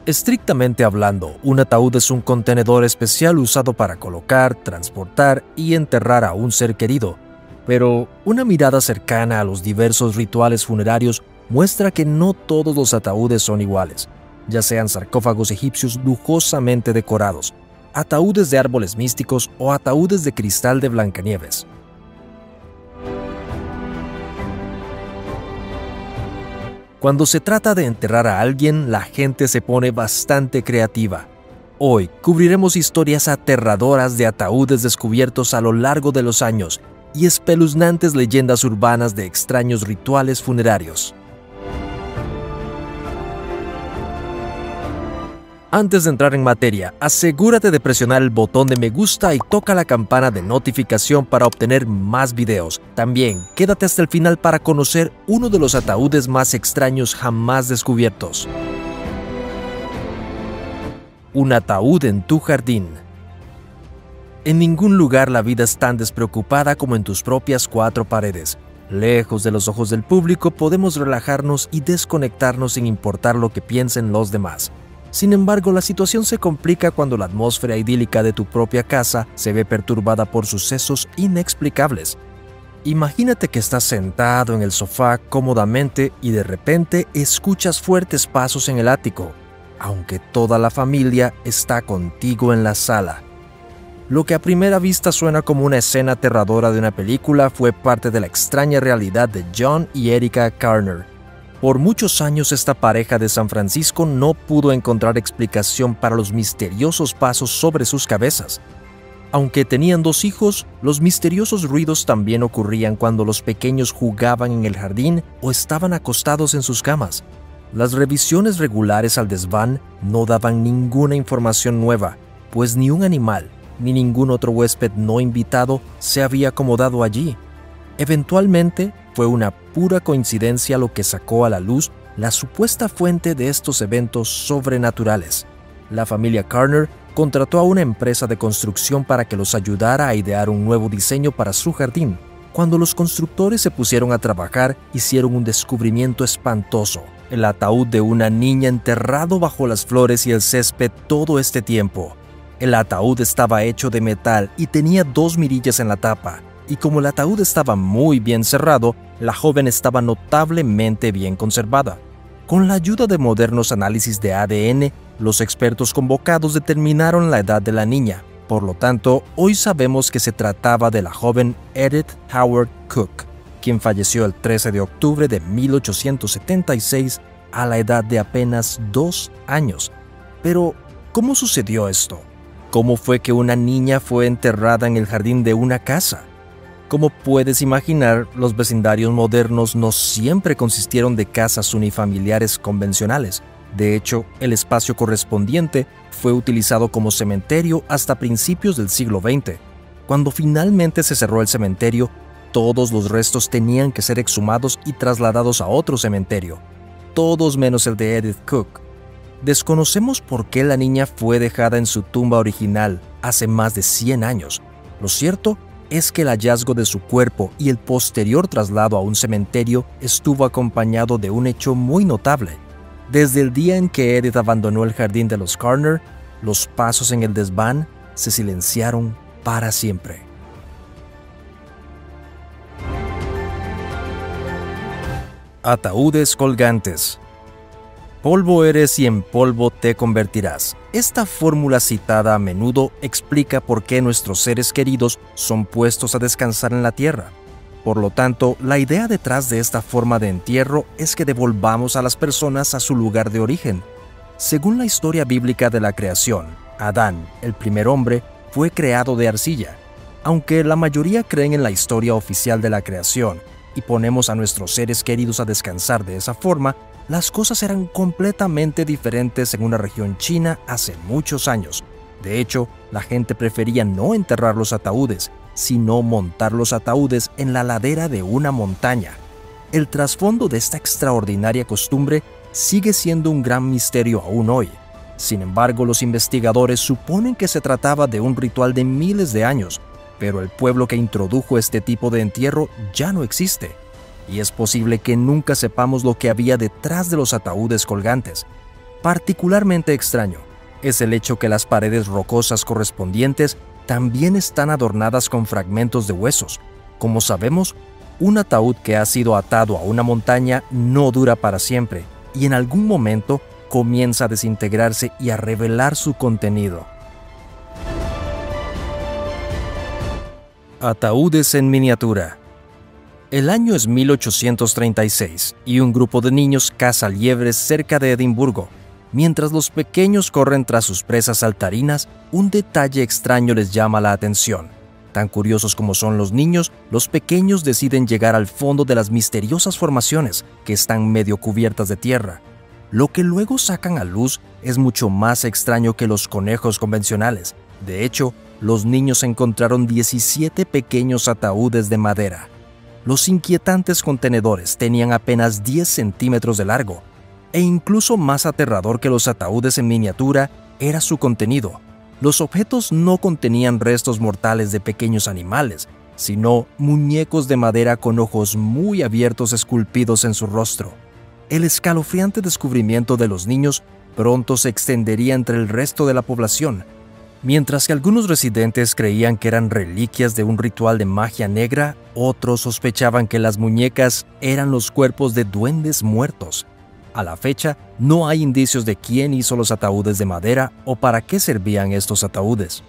Estrictamente hablando, un ataúd es un contenedor especial usado para colocar, transportar y enterrar a un ser querido. Pero una mirada cercana a los diversos rituales funerarios muestra que no todos los ataúdes son iguales, ya sean sarcófagos egipcios lujosamente decorados, ataúdes de árboles místicos o ataúdes de cristal de Blancanieves. Cuando se trata de enterrar a alguien, la gente se pone bastante creativa. Hoy cubriremos historias aterradoras de ataúdes descubiertos a lo largo de los años y espeluznantes leyendas urbanas de extraños rituales funerarios. Antes de entrar en materia, asegúrate de presionar el botón de me gusta y toca la campana de notificación para obtener más videos. También, quédate hasta el final para conocer uno de los ataúdes más extraños jamás descubiertos. Un ataúd en tu jardín. En ningún lugar la vida es tan despreocupada como en tus propias cuatro paredes. Lejos de los ojos del público podemos relajarnos y desconectarnos sin importar lo que piensen los demás. Sin embargo, la situación se complica cuando la atmósfera idílica de tu propia casa se ve perturbada por sucesos inexplicables. Imagínate que estás sentado en el sofá cómodamente y de repente escuchas fuertes pasos en el ático, aunque toda la familia está contigo en la sala. Lo que a primera vista suena como una escena aterradora de una película fue parte de la extraña realidad de John y Erica Garner. Por muchos años esta pareja de San Francisco no pudo encontrar explicación para los misteriosos pasos sobre sus cabezas. Aunque tenían 2 hijos, los misteriosos ruidos también ocurrían cuando los pequeños jugaban en el jardín o estaban acostados en sus camas. Las revisiones regulares al desván no daban ninguna información nueva, pues ni un animal ni ningún otro huésped no invitado se había acomodado allí. Eventualmente, fue una pura coincidencia lo que sacó a la luz la supuesta fuente de estos eventos sobrenaturales. La familia Garner contrató a una empresa de construcción para que los ayudara a idear un nuevo diseño para su jardín. Cuando los constructores se pusieron a trabajar, hicieron un descubrimiento espantoso: el ataúd de una niña enterrado bajo las flores y el césped todo este tiempo. El ataúd estaba hecho de metal y tenía 2 mirillas en la tapa. Y como el ataúd estaba muy bien cerrado, la joven estaba notablemente bien conservada. Con la ayuda de modernos análisis de ADN, los expertos convocados determinaron la edad de la niña. Por lo tanto, hoy sabemos que se trataba de la joven Edith Howard Cook, quien falleció el 13 de octubre de 1876 a la edad de apenas 2 años. Pero, ¿cómo sucedió esto? ¿Cómo fue que una niña fue enterrada en el jardín de una casa? Como puedes imaginar, los vecindarios modernos no siempre consistieron de casas unifamiliares convencionales. De hecho, el espacio correspondiente fue utilizado como cementerio hasta principios del siglo XX. Cuando finalmente se cerró el cementerio, todos los restos tenían que ser exhumados y trasladados a otro cementerio, todos menos el de Edith Cook. Desconocemos por qué la niña fue dejada en su tumba original hace más de 100 años. Lo cierto es que el hallazgo de su cuerpo y el posterior traslado a un cementerio estuvo acompañado de un hecho muy notable. Desde el día en que Edith abandonó el jardín de los Garner, los pasos en el desván se silenciaron para siempre. Ataúdes colgantes. Polvo eres y en polvo te convertirás. Esta fórmula citada a menudo explica por qué nuestros seres queridos son puestos a descansar en la tierra. Por lo tanto, la idea detrás de esta forma de entierro es que devolvamos a las personas a su lugar de origen. Según la historia bíblica de la creación, Adán, el primer hombre, fue creado de arcilla. Aunque la mayoría creen en la historia oficial de la creación y ponemos a nuestros seres queridos a descansar de esa forma, las cosas eran completamente diferentes en una región china hace muchos años. De hecho, la gente prefería no enterrar los ataúdes, sino montar los ataúdes en la ladera de una montaña. El trasfondo de esta extraordinaria costumbre sigue siendo un gran misterio aún hoy. Sin embargo, los investigadores suponen que se trataba de un ritual de miles de años, pero el pueblo que introdujo este tipo de entierro ya no existe. Y es posible que nunca sepamos lo que había detrás de los ataúdes colgantes. particularmente extraño es el hecho que las paredes rocosas correspondientes también están adornadas con fragmentos de huesos. Como sabemos, un ataúd que ha sido atado a una montaña no dura para siempre y en algún momento comienza a desintegrarse y a revelar su contenido. Ataúdes en miniatura. El año es 1836 y un grupo de niños caza liebres cerca de Edimburgo. Mientras los pequeños corren tras sus presas saltarinas, un detalle extraño les llama la atención. Tan curiosos como son los niños, los pequeños deciden llegar al fondo de las misteriosas formaciones que están medio cubiertas de tierra. Lo que luego sacan a luz es mucho más extraño que los conejos convencionales. De hecho, los niños encontraron 17 pequeños ataúdes de madera. Los inquietantes contenedores tenían apenas 10 centímetros de largo, e incluso más aterrador que los ataúdes en miniatura era su contenido. Los objetos no contenían restos mortales de pequeños animales, sino muñecos de madera con ojos muy abiertos esculpidos en su rostro. El escalofriante descubrimiento de los niños pronto se extendería entre el resto de la población. Mientras que algunos residentes creían que eran reliquias de un ritual de magia negra, otros sospechaban que las muñecas eran los cuerpos de duendes muertos. A la fecha, no hay indicios de quién hizo los ataúdes de madera o para qué servían estos ataúdes.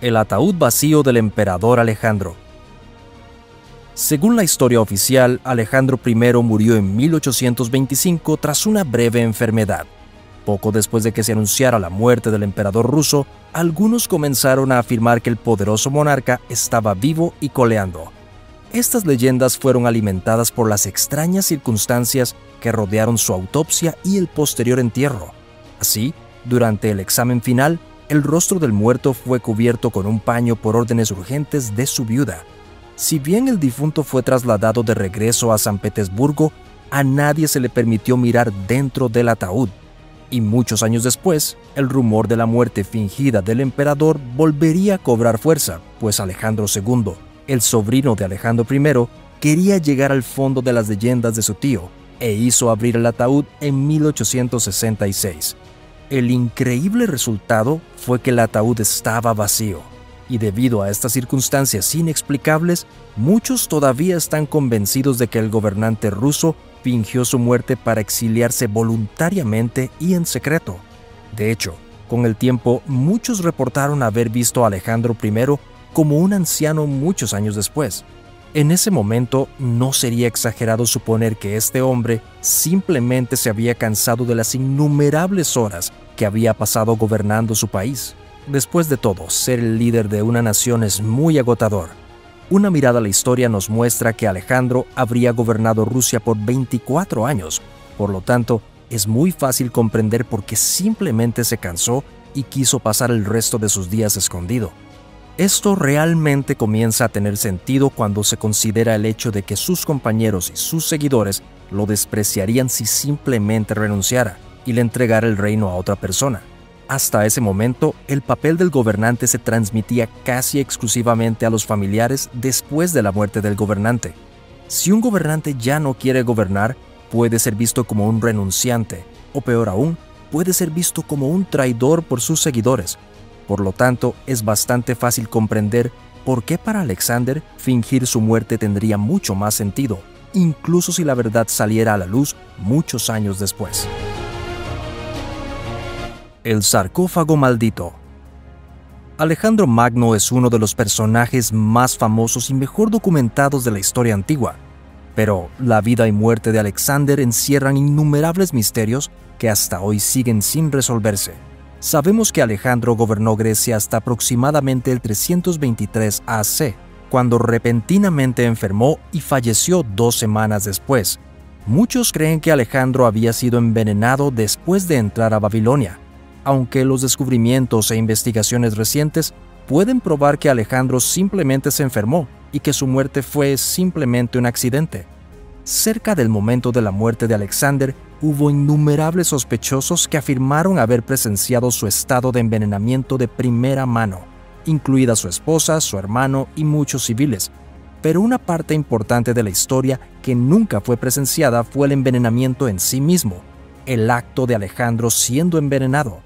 El ataúd vacío del emperador Alejandro. Según la historia oficial, Alejandro I murió en 1825 tras una breve enfermedad. Poco después de que se anunciara la muerte del emperador ruso, algunos comenzaron a afirmar que el poderoso monarca estaba vivo y coleando. Estas leyendas fueron alimentadas por las extrañas circunstancias que rodearon su autopsia y el posterior entierro. Así, durante el examen final, el rostro del muerto fue cubierto con un paño por órdenes urgentes de su viuda. Si bien el difunto fue trasladado de regreso a San Petersburgo, a nadie se le permitió mirar dentro del ataúd. Y muchos años después, el rumor de la muerte fingida del emperador volvería a cobrar fuerza, pues Alejandro II, el sobrino de Alejandro I, quería llegar al fondo de las leyendas de su tío e hizo abrir el ataúd en 1866. El increíble resultado fue que el ataúd estaba vacío, y debido a estas circunstancias inexplicables, muchos todavía están convencidos de que el gobernante ruso fingió su muerte para exiliarse voluntariamente y en secreto. De hecho, con el tiempo, muchos reportaron haber visto a Alejandro I como un anciano muchos años después. En ese momento, no sería exagerado suponer que este hombre simplemente se había cansado de las innumerables horas que había pasado gobernando su país. Después de todo, ser el líder de una nación es muy agotador. Una mirada a la historia nos muestra que Alejandro habría gobernado Rusia por 24 años. Por lo tanto, es muy fácil comprender por qué simplemente se cansó y quiso pasar el resto de sus días escondido. Esto realmente comienza a tener sentido cuando se considera el hecho de que sus compañeros y sus seguidores lo despreciarían si simplemente renunciara y le entregara el reino a otra persona. Hasta ese momento, el papel del gobernante se transmitía casi exclusivamente a los familiares después de la muerte del gobernante. Si un gobernante ya no quiere gobernar, puede ser visto como un renunciante, o peor aún, puede ser visto como un traidor por sus seguidores. Por lo tanto, es bastante fácil comprender por qué para Alexander fingir su muerte tendría mucho más sentido, incluso si la verdad saliera a la luz muchos años después. El sarcófago maldito. Alejandro Magno es uno de los personajes más famosos y mejor documentados de la historia antigua, pero la vida y muerte de Alexander encierran innumerables misterios que hasta hoy siguen sin resolverse. Sabemos que Alejandro gobernó Grecia hasta aproximadamente el 323 AC, cuando repentinamente enfermó y falleció 2 semanas después. Muchos creen que Alejandro había sido envenenado después de entrar a Babilonia, aunque los descubrimientos e investigaciones recientes pueden probar que Alejandro simplemente se enfermó y que su muerte fue simplemente un accidente. Cerca del momento de la muerte de Alexander, hubo innumerables sospechosos que afirmaron haber presenciado su estado de envenenamiento de primera mano, incluida su esposa, su hermano y muchos civiles. Pero una parte importante de la historia que nunca fue presenciada fue el envenenamiento en sí mismo, el acto de Alejandro siendo envenenado.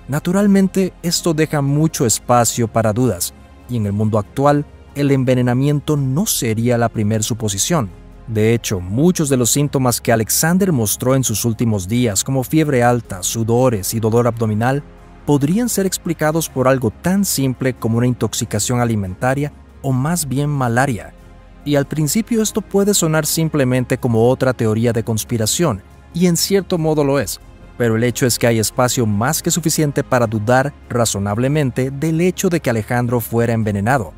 Naturalmente, esto deja mucho espacio para dudas, y en el mundo actual, el envenenamiento no sería la primera suposición. De hecho, muchos de los síntomas que Alexander mostró en sus últimos días, como fiebre alta, sudores y dolor abdominal, podrían ser explicados por algo tan simple como una intoxicación alimentaria o más bien malaria. Y al principio esto puede sonar simplemente como otra teoría de conspiración, y en cierto modo lo es, pero el hecho es que hay espacio más que suficiente para dudar razonablemente del hecho de que Alejandro fuera envenenado.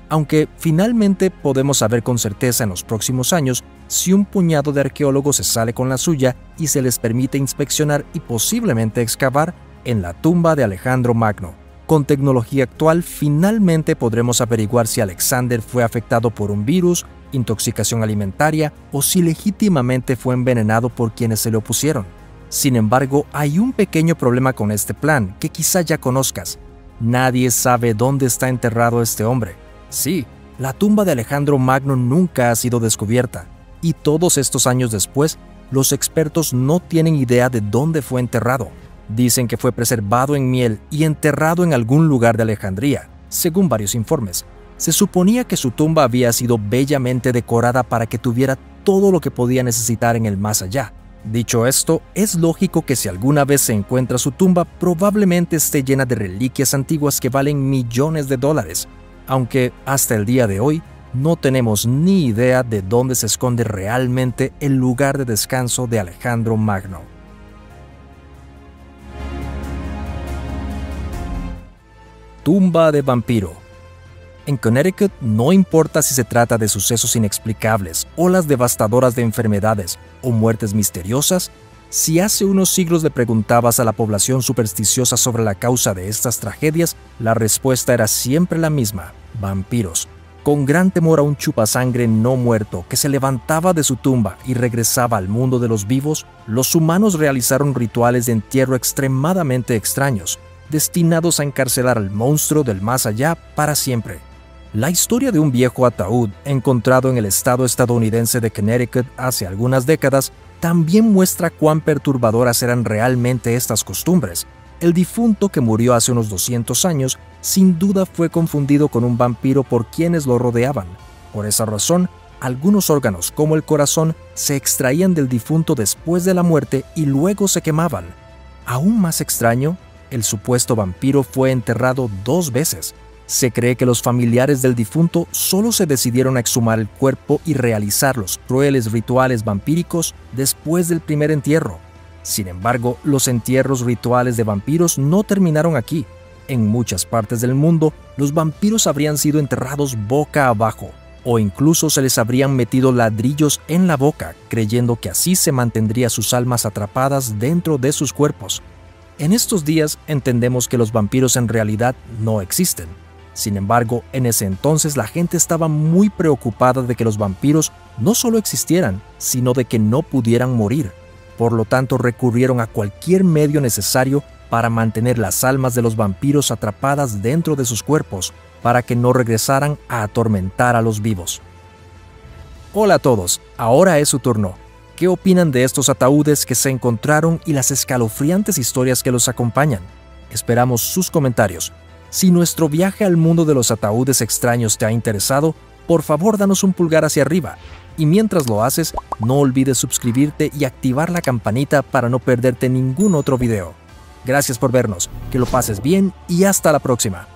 Aunque finalmente podemos saber con certeza en los próximos años si un puñado de arqueólogos se sale con la suya y se les permite inspeccionar y posiblemente excavar en la tumba de Alejandro Magno. Con tecnología actual finalmente podremos averiguar si Alexander fue afectado por un virus, intoxicación alimentaria o si legítimamente fue envenenado por quienes se le opusieron. Sin embargo, hay un pequeño problema con este plan que quizá ya conozcas. Nadie sabe dónde está enterrado este hombre. Sí, la tumba de Alejandro Magno nunca ha sido descubierta, y todos estos años después, los expertos no tienen idea de dónde fue enterrado. Dicen que fue preservado en miel y enterrado en algún lugar de Alejandría, según varios informes. Se suponía que su tumba había sido bellamente decorada para que tuviera todo lo que podía necesitar en el más allá. Dicho esto, es lógico que si alguna vez se encuentra su tumba, probablemente esté llena de reliquias antiguas que valen millones de dólares. Aunque hasta el día de hoy no tenemos ni idea de dónde se esconde realmente el lugar de descanso de Alejandro Magno. Tumba de vampiro. En Connecticut no importa si se trata de sucesos inexplicables, olas devastadoras de enfermedades o muertes misteriosas, si hace unos siglos le preguntabas a la población supersticiosa sobre la causa de estas tragedias, la respuesta era siempre la misma: vampiros. Con gran temor a un chupasangre no muerto que se levantaba de su tumba y regresaba al mundo de los vivos, los humanos realizaron rituales de entierro extremadamente extraños, destinados a encarcelar al monstruo del más allá para siempre. La historia de un viejo ataúd encontrado en el estado estadounidense de Connecticut hace algunas décadas también muestra cuán perturbadoras eran realmente estas costumbres. El difunto, que murió hace unos 200 años, sin duda fue confundido con un vampiro por quienes lo rodeaban. Por esa razón, algunos órganos, como el corazón, se extraían del difunto después de la muerte y luego se quemaban. Aún más extraño, el supuesto vampiro fue enterrado 2 veces. Se cree que los familiares del difunto solo se decidieron a exhumar el cuerpo y realizar los crueles rituales vampíricos después del primer entierro. Sin embargo, los entierros rituales de vampiros no terminaron aquí. En muchas partes del mundo, los vampiros habrían sido enterrados boca abajo, o incluso se les habrían metido ladrillos en la boca, creyendo que así se mantendrían sus almas atrapadas dentro de sus cuerpos. En estos días entendemos que los vampiros en realidad no existen. Sin embargo, en ese entonces la gente estaba muy preocupada de que los vampiros no solo existieran, sino de que no pudieran morir. Por lo tanto, recurrieron a cualquier medio necesario para mantener las almas de los vampiros atrapadas dentro de sus cuerpos, para que no regresaran a atormentar a los vivos. Hola a todos, ahora es su turno. ¿Qué opinan de estos ataúdes que se encontraron y las escalofriantes historias que los acompañan? Esperamos sus comentarios. Si nuestro viaje al mundo de los ataúdes extraños te ha interesado, por favor danos un pulgar hacia arriba. Y mientras lo haces, no olvides suscribirte y activar la campanita para no perderte ningún otro video. Gracias por vernos, que lo pases bien y hasta la próxima.